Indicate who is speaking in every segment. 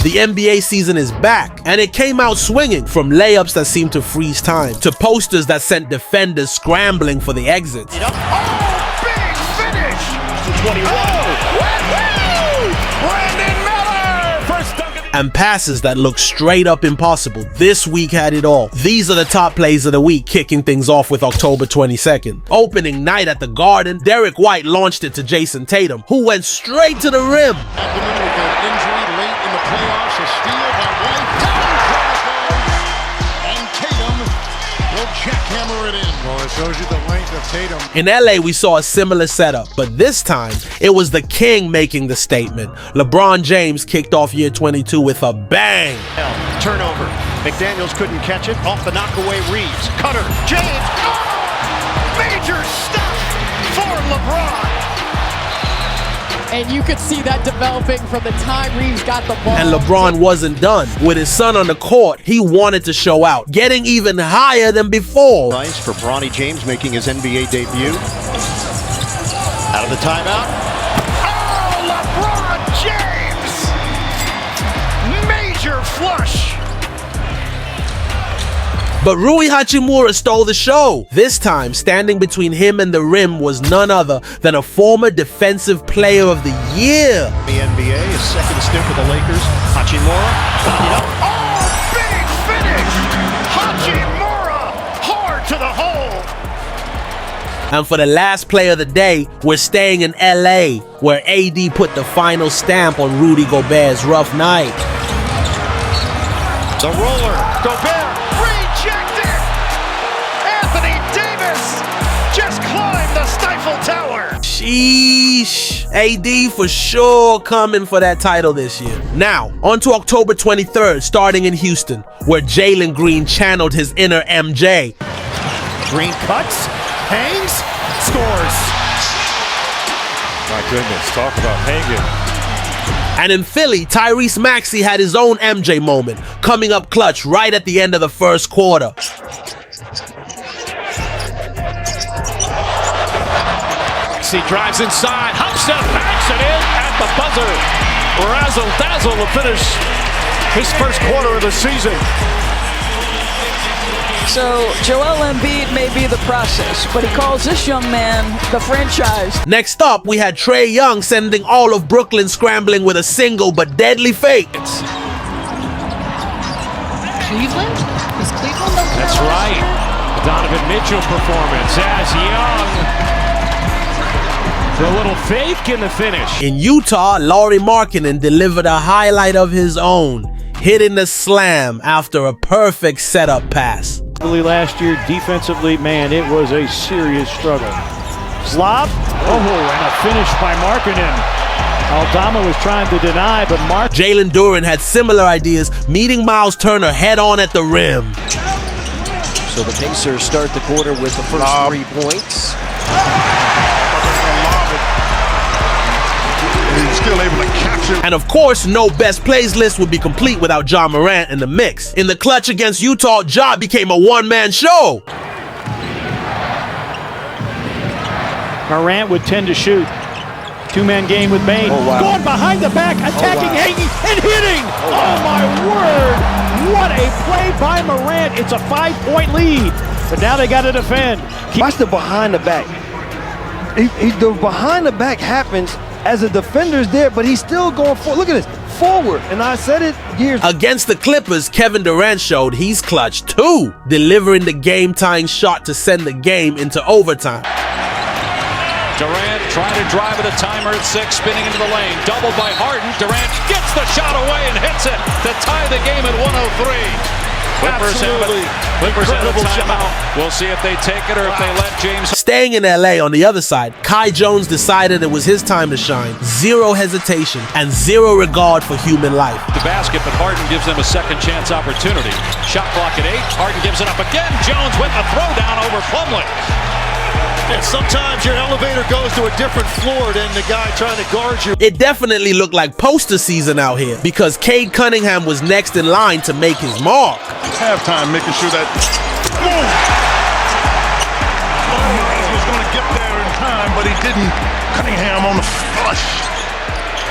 Speaker 1: The NBA season is back, and it came out swinging, from layups that seemed to freeze time to posters that sent defenders scrambling for the exits.
Speaker 2: Oh, big finish! 21. Brandon Miller! First dunk.
Speaker 1: And passes that looked straight up impossible. This week had it all. These are the top plays of the week, kicking things off with October 22nd. Opening night at the Garden, Derek White launched it to Jason Tatum, who went straight to the rim.
Speaker 3: Happening with an injury late in the playoffs, a steal by White. And Tatum will jackhammer it in.
Speaker 4: Well, it shows you the length of Tatum.
Speaker 1: In LA, we saw a similar setup, but this time, it was the King making the statement. LeBron James kicked off year 22 with a bang.
Speaker 2: Turnover. McDaniels couldn't catch it. Off the knockaway, Reeves. Cutter. James. Oh! Major stop for LeBron.
Speaker 5: And you could see that developing from the time Reeves got the ball.
Speaker 1: And LeBron wasn't done. With his son on the court, he wanted to show out, getting even higher than before.
Speaker 2: Nice for Bronny James making his NBA debut. Out of the timeout. Oh, LeBron James! Major flush.
Speaker 1: But Rui Hachimura stole the show. This time, standing between him and the rim was none other than a former Defensive Player of the Year.
Speaker 2: The NBA, his second stint with the Lakers. Hachimura. Oh, big finish! Hachimura hard to the hole.
Speaker 1: And for the last play of the day, we're staying in LA, where AD put the final stamp on Rudy Gobert's rough night.
Speaker 2: The roller. Gobert. Rejected! Anthony Davis just climbed the Stifle Tower.
Speaker 1: Sheesh. AD for sure coming for that title this year. Now, on to October 23rd, starting in Houston, where Jalen Green channeled his inner MJ.
Speaker 2: Green cuts, hangs, scores.
Speaker 4: My goodness, talk about hanging.
Speaker 1: And in Philly, Tyrese Maxey had his own MJ moment, coming up clutch right at the end of the first quarter.
Speaker 6: Maxey drives inside, hops up, backs it in at the buzzer. Razzle dazzle to finish his first quarter of the season.
Speaker 7: So Joel Embiid may be the process, but he calls this young man the franchise.
Speaker 1: Next up, we had Trae Young sending all of Brooklyn scrambling with a single but deadly fake.
Speaker 5: Cleveland? Is Cleveland the
Speaker 6: That's right. The Donovan Mitchell performance as Young. The little fake in the finish.
Speaker 1: In Utah, Lauri Markkanen delivered a highlight of his own, hitting the slam after a perfect setup pass.
Speaker 8: Last year, defensively, man, it was a serious struggle. Lob, and a finish by Markkanen. Aldama was trying to deny, but
Speaker 1: Jalen Duren had similar ideas, meeting Miles Turner head-on at the rim.
Speaker 9: So the Pacers start the quarter with the first 3 points.
Speaker 3: He's still able to capture.
Speaker 1: And of course, no best plays list would be complete without Ja Morant in the mix. In the clutch against Utah, Ja became a one-man show.
Speaker 8: Morant would tend to shoot. 2-man game with Bane. Going behind the back, attacking, hanging, and hitting. Oh my word! What a play by Morant. It's a 5-point lead. But now they got to defend.
Speaker 10: Watch the behind the back. The behind the back happens as a defender's there, but he's still going forward. Look at this, forward. And I said it years
Speaker 1: against the Clippers, Kevin Durant showed he's clutch too, delivering the game-tying shot to send the game into overtime.
Speaker 6: Durant trying to drive at a timer at 6, spinning into the lane. Doubled by Harden. Durant gets the shot away and hits it to tie the game at 103. Clippers have a timeout. We'll see if they take it or if they let James.
Speaker 1: Staying in LA on the other side, Kai Jones decided it was his time to shine. Zero hesitation and zero regard for human life.
Speaker 6: The basket, but Harden gives them a second chance opportunity. Shot clock at 8. Harden gives it up again. Jones with a throwdown over Plumlee.
Speaker 2: Yeah, sometimes your elevator goes to a different floor than the guy trying to guard you.
Speaker 1: It definitely looked like poster season out here because Cade Cunningham was next in line to make his mark.
Speaker 3: Halftime, making sure that he was going to get there in time, but he didn't. Cunningham on the flush.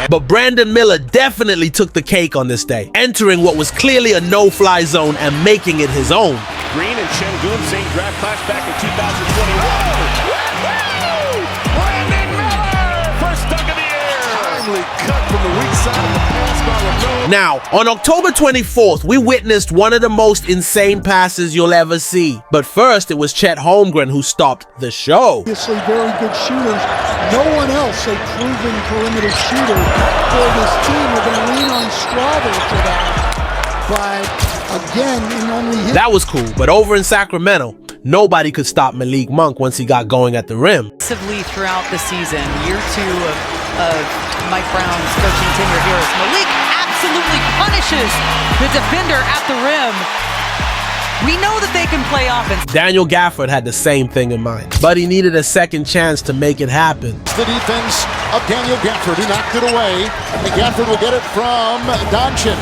Speaker 1: But Brandon Miller definitely took the cake on this day, entering what was clearly a no-fly zone and making it his own.
Speaker 2: Green and Şengün, same draft class back in 2021. Brandon Miller! First dunk of the year! Timely cut from the weak side of the pass by LeBron.
Speaker 1: Now, on October 24th, we witnessed one of the most insane passes you'll ever see. But first, it was Chet Holmgren who stopped the show.
Speaker 11: Obviously very good shooters. No one else a proven perimeter shooter for this team. We're going to lean on Strawber for that. But again, in only his...
Speaker 1: That was cool, but over in Sacramento, nobody could stop Malik Monk once he got going at the rim.
Speaker 5: Throughout the season, year 2 of Mike Brown's coaching tenure here, Malik absolutely punishes the defender at the rim. We know that they can play offense.
Speaker 1: Daniel Gafford had the same thing in mind, but he needed a second chance to make it happen.
Speaker 3: The defense of Daniel Gafford, who knocked it away. And Gafford will get it from Doncic.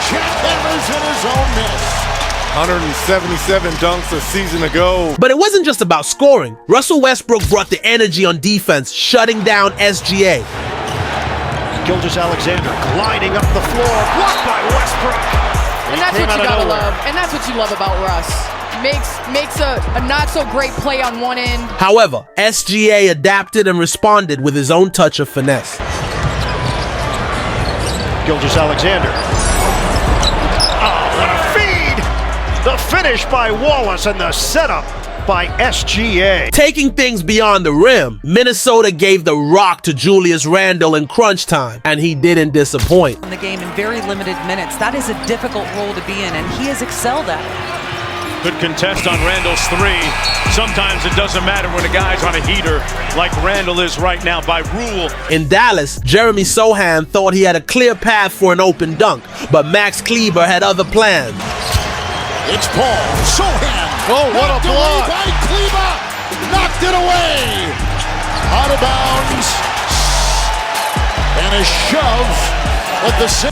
Speaker 3: Chet hammers in his own miss.
Speaker 4: 177 dunks a season ago.
Speaker 1: But it wasn't just about scoring. Russell Westbrook brought the energy on defense, shutting down SGA.
Speaker 2: Gilgeous-Alexander gliding up the floor, blocked by Westbrook.
Speaker 5: And that's what you gotta love. And that's what you love about Russ. Makes a not so great play on one end.
Speaker 1: However, SGA adapted and responded with his own touch of finesse.
Speaker 2: Gilgeous-Alexander. Oh, what a feed! The finish by Wallace and the setup by SGA.
Speaker 1: Taking things beyond the rim, Minnesota gave the rock to Julius Randle in crunch time, and he didn't disappoint.
Speaker 5: In the game in very limited minutes, that is a difficult role to be in, and he has excelled at it.
Speaker 6: Good contest on Randle's 3. Sometimes it doesn't matter when a guy's on a heater like Randle is right now by rule.
Speaker 1: In Dallas, Jeremy Sohan thought he had a clear path for an open dunk, but Max Kleber had other plans.
Speaker 3: It's Paul Sohan.
Speaker 4: Oh, what a block!
Speaker 3: By Kleber, knocked it away. Out of bounds. And a shove.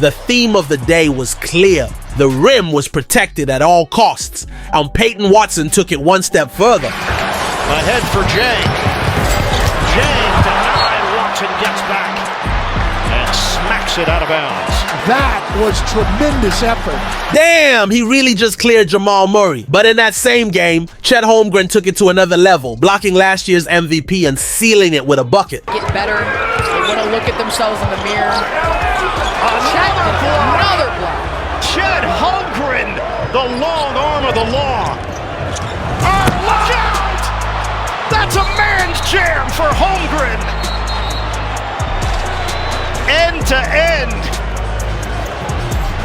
Speaker 1: The theme of the day was clear. The rim was protected at all costs, and Peyton Watson took it one step further.
Speaker 2: Ahead for Jang. Jang denied. Watson gets back and smacks it out of bounds.
Speaker 11: That was tremendous effort.
Speaker 1: Damn, he really just cleared Jamal Murray. But in that same game, Chet Holmgren took it to another level, blocking last year's MVP and sealing it with a bucket.
Speaker 5: Get better. They want to look at themselves in the mirror. Another block.
Speaker 2: Chet Holmgren, the long arm of the law. Look out! That's a man's jam for Holmgren. End to end.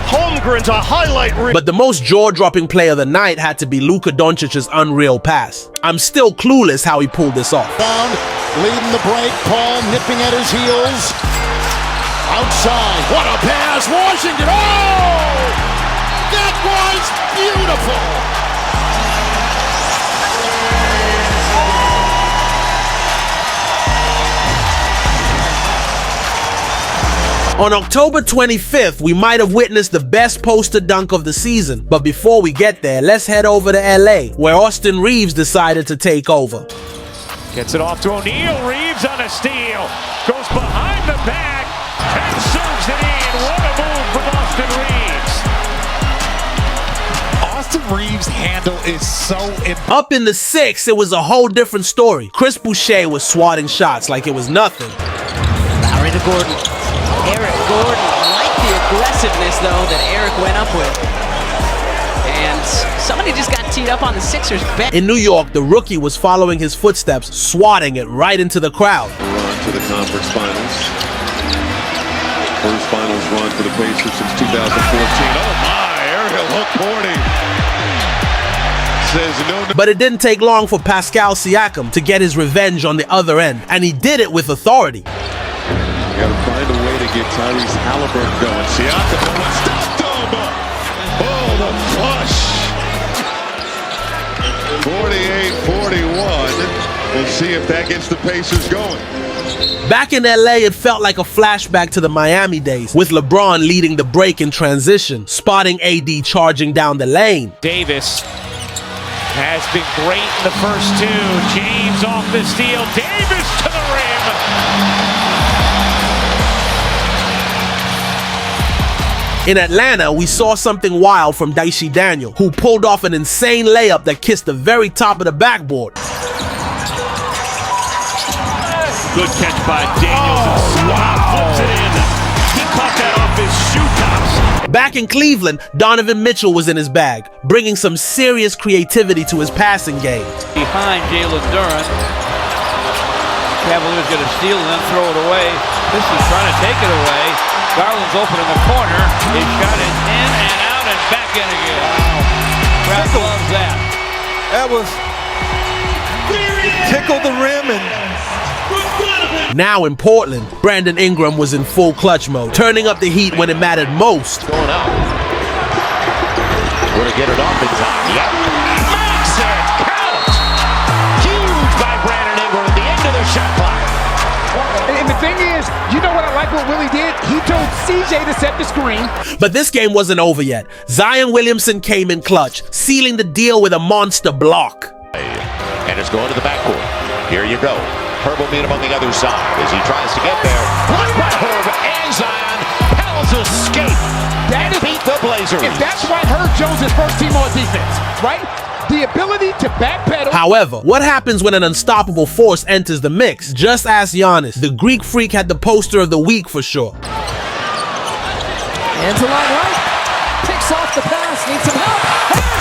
Speaker 2: Holmgren's a highlight reel.
Speaker 1: But the most jaw-dropping play of the night had to be Luka Doncic's unreal pass. I'm still clueless how he pulled this off.
Speaker 3: Found, leading the break, Paul nipping at his heels. Outside, what a pass, Washington, oh! That was beautiful!
Speaker 1: On October 25th, we might have witnessed the best poster dunk of the season. But before we get there, let's head over to LA, where Austin Reeves decided to take over.
Speaker 6: Gets it off to O'Neal. Reeves on a steal. Goes behind the back and serves it in. What a move from Austin Reeves.
Speaker 3: Austin Reeves' handle is so impressive.
Speaker 1: Up in the 6th, it was a whole different story. Chris Boucher was swatting shots like it was nothing.
Speaker 5: Larry to Gordon. Eric Gordon, like the aggressiveness, though, that Eric went up with. And somebody just got teed up on the Sixers bench.
Speaker 1: In New York, the rookie was following his footsteps, swatting it right into the crowd.
Speaker 12: Run to the conference finals. First finals run for the Pacers since 2014. Oh my, aerial hook 40. Says no.
Speaker 1: But it didn't take long for Pascal Siakam to get his revenge on the other end, and he did it with authority.
Speaker 12: You gotta find a way to get Tyrese Halliburton going. Siakam stopped him. Oh, the flush. 48-41. We'll see if that gets the Pacers going.
Speaker 1: Back in LA, it felt like a flashback to the Miami days, with LeBron leading the break in transition, spotting AD charging down the lane.
Speaker 6: Davis has been great in the first 2. James off the steal. Davis to the rim.
Speaker 1: In Atlanta, we saw something wild from Daishi Daniel, who pulled off an insane layup that kissed the very top of the backboard.
Speaker 2: Good catch by Daniels. Flips it in. He caught that off his shoe tops.
Speaker 1: Back in Cleveland, Donovan Mitchell was in his bag, bringing some serious creativity to his passing game.
Speaker 8: Behind Jalen Duren. Cavaliers going to steal and then throw it away. This is trying to take it away. Garland's open in the corner. He shot it in and out and back in again. Wow. Crowd loves that.
Speaker 4: That was tickled the rim and
Speaker 1: Now in Portland, Brandon Ingram was in full clutch mode, turning up the heat when it mattered most.
Speaker 6: Going out. Going to get it off in time. Yep. Makes it count. Huge by Brandon Ingram at the end of the shot clock.
Speaker 13: And the thing is, you know what I like what Willie did? He told CJ to set the screen.
Speaker 1: But this game wasn't over yet. Zion Williamson came in clutch, sealing the deal with a monster block.
Speaker 6: And it's going to the backcourt. Here you go. Herb will meet him on the other side as he tries to get there. Blocked by Herb and Zion. Pels escape and beat the Blazers.
Speaker 13: If that's why Herb Jones is first team on defense, right? The ability to backpedal.
Speaker 1: However, what happens when an unstoppable force enters the mix? Just ask Giannis. The Greek Freak had the poster of the week for sure.
Speaker 7: Hands along right. Picks off the pass. Needs some help.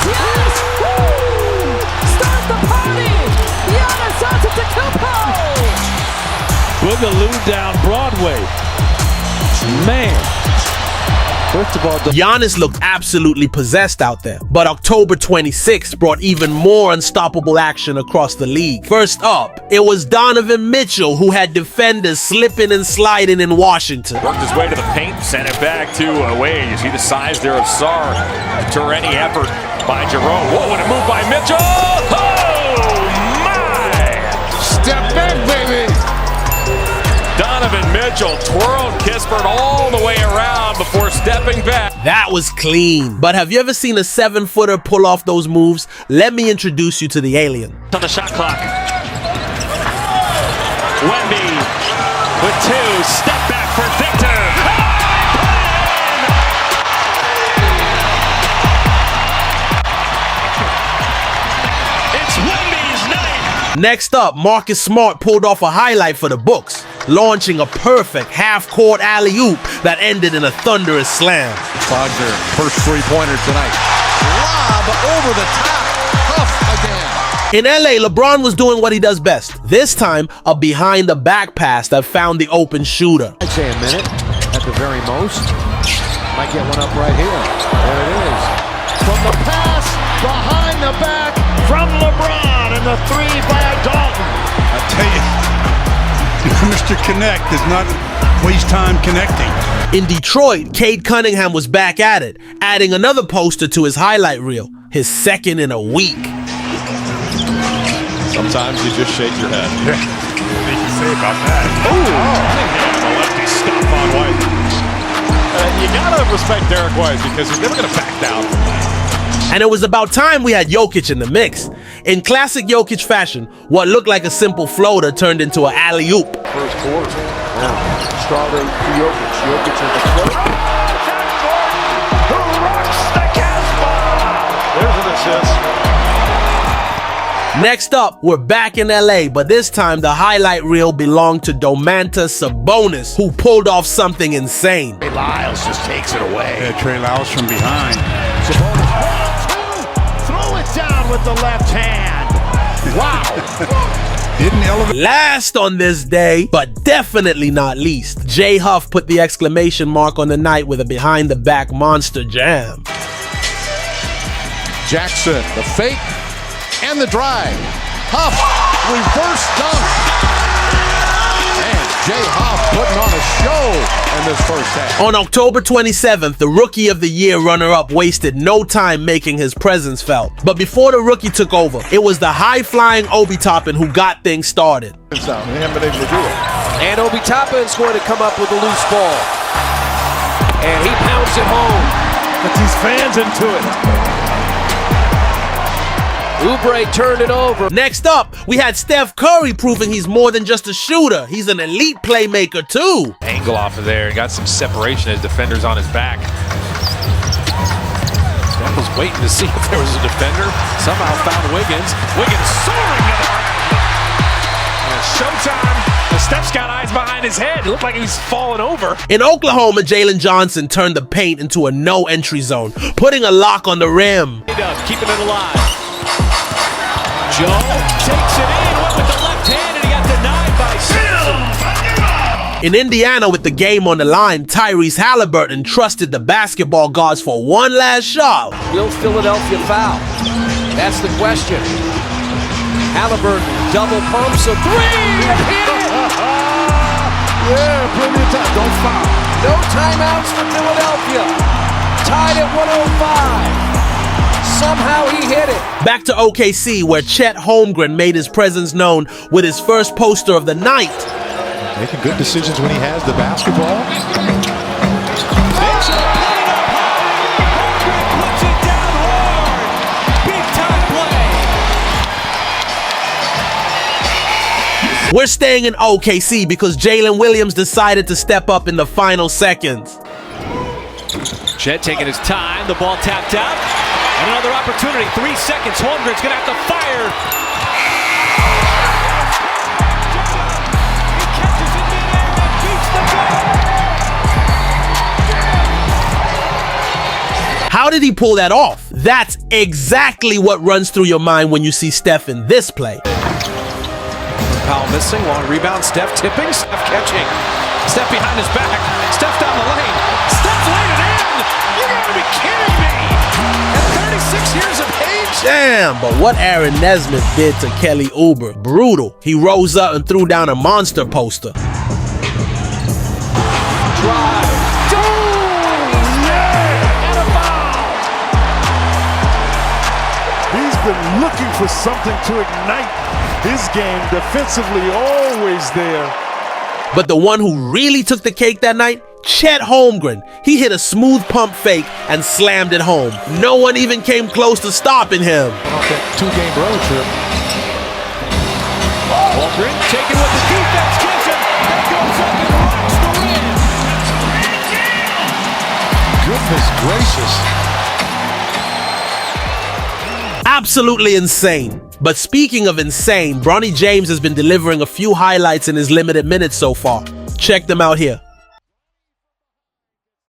Speaker 7: Here's Giannis. Woo! Start the party. Giannis Antetokounmpo.
Speaker 8: Boogaloo down Broadway. Man. First of all,
Speaker 1: Giannis looked absolutely possessed out there, but October 26th brought even more unstoppable action across the league. First up, it was Donovan Mitchell who had defenders slipping and sliding in Washington.
Speaker 2: Worked his way to the paint, sent it back to away. You see the size there of Sarr. To any effort by Jerome. Whoa, and a move by Mitchell. Oh, my!
Speaker 3: Step back, baby.
Speaker 2: Donovan Mitchell twirled Kispert all the way around before stepping back.
Speaker 1: That was clean. But have you ever seen a 7-footer pull off those moves? Let me introduce you to the alien.
Speaker 2: On the shot clock. Wemby with two. Step back for Victor. It's Wemby's night.
Speaker 1: Next up, Marcus Smart pulled off a highlight for the books, launching a perfect half-court alley-oop that ended in a thunderous slam.
Speaker 3: Wagner, first three-pointer tonight. Lob over the top. Huff again.
Speaker 1: In LA, LeBron was doing what he does best. This time, a behind-the-back pass that found the open shooter.
Speaker 10: I'd say a minute at the very most. Might get one up right here. There it is. From the pass, behind the back, from LeBron, and the three by Dalton.
Speaker 11: I tell you, Mr. Connect does not waste time connecting.
Speaker 1: In Detroit, Cade Cunningham was back at it, adding another poster to his highlight reel, his second in a week.
Speaker 4: sometimes you just shake your head.
Speaker 2: What did you say about that? A lefty stop on White.
Speaker 4: You gotta respect Derek White because he's never gonna back down from that.
Speaker 1: And it was about time we had Jokic in the mix. In classic Jokic fashion, what looked like a simple floater turned into an alley-oop.
Speaker 3: First quarter. Strawberry for Jokic. Jokic in the float.
Speaker 2: Who rocks the Casbah?
Speaker 3: There's an assist.
Speaker 1: Next up, we're back in LA, but this time the highlight reel belonged to Domantas Sabonis, who pulled off something insane.
Speaker 2: Trey Lyles just takes it away.
Speaker 11: Yeah, Trey Lyles from behind.
Speaker 3: Sabonis, 1-2. Throw it down with the left hand. Wow.
Speaker 11: Didn't elevate.
Speaker 1: Last on this day, but definitely not least, Jay Huff put the exclamation mark on the night with a behind-the-back monster jam.
Speaker 3: Jackson, the fake and the drive. Huff, reverse dunk. And Jay Huff putting on a show in this first half.
Speaker 1: On October 27th, the Rookie of the Year runner-up wasted no time making his presence felt. But before the rookie took over, it was the high-flying Obi Toppin who got things started.
Speaker 3: They haven't been able to do it.
Speaker 9: And Obi Toppin's going to come up with a loose ball. And he pounds it home.
Speaker 8: Puts these fans into it.
Speaker 9: Oubre turned it over.
Speaker 1: Next up, we had Steph Curry proving he's more than just a shooter. He's an elite playmaker too.
Speaker 6: Angle off of there, got some separation as defenders on his back. was waiting to see if there was a defender. Somehow found Wiggins. Wiggins soaring to the rim.
Speaker 13: Showtime. Steph's got eyes behind his head. It looked like he was falling over.
Speaker 1: In Oklahoma, Jalen Johnson turned the paint into a no-entry zone, putting a lock on the rim.
Speaker 6: Keeping it alive. Joe takes it in, went with the left hand, and he got denied by Simpson.
Speaker 1: In Indiana, with the game on the line, Tyrese Halliburton trusted the basketball gods for one last shot.
Speaker 9: Will Philadelphia foul? That's the question. Halliburton double pumps a three and hit it!
Speaker 10: Yeah, plenty of time. Don't foul.
Speaker 9: No timeouts for Philadelphia. Tied at 105. Somehow he hit it.
Speaker 1: Back to OKC, where Chet Holmgren made his presence known with his first poster of the night.
Speaker 10: Making good decisions when he has the basketball.
Speaker 6: Puts it down hard. Big time play.
Speaker 1: We're staying in OKC because Jalen Williams decided to step up in the final seconds.
Speaker 6: Chet taking his time. The ball tapped out. And another opportunity. 3 seconds. Holmgren's going to have to fire. He catches it midair and beats the goal.
Speaker 1: How did he pull that off? That's exactly what runs through your mind when you see Steph in this play.
Speaker 6: Powell missing. Long rebound. Steph tipping. Steph catching. Steph behind his back. Steph down the lane. Steph laid it in. You gotta be kidding me. At 36 years of age.
Speaker 1: Damn, but what Aaron Nesmith did to Kelly Oubre, brutal. He rose up and threw down a monster poster.
Speaker 9: Drive. And a foul.
Speaker 12: He's been looking for something to ignite his game defensively, always there.
Speaker 1: But the one who really took the cake that night, Chet Holmgren. He hit a smooth pump fake and slammed it home. No one even came close to stopping him.
Speaker 10: Two-game road trip.
Speaker 6: Holmgren taking what the defense gives him. That goes up and rocks the rim.
Speaker 10: Goodness gracious.
Speaker 1: Absolutely insane. But speaking of insane, Bronny James has been delivering a few highlights in his limited minutes so far. Check them out here.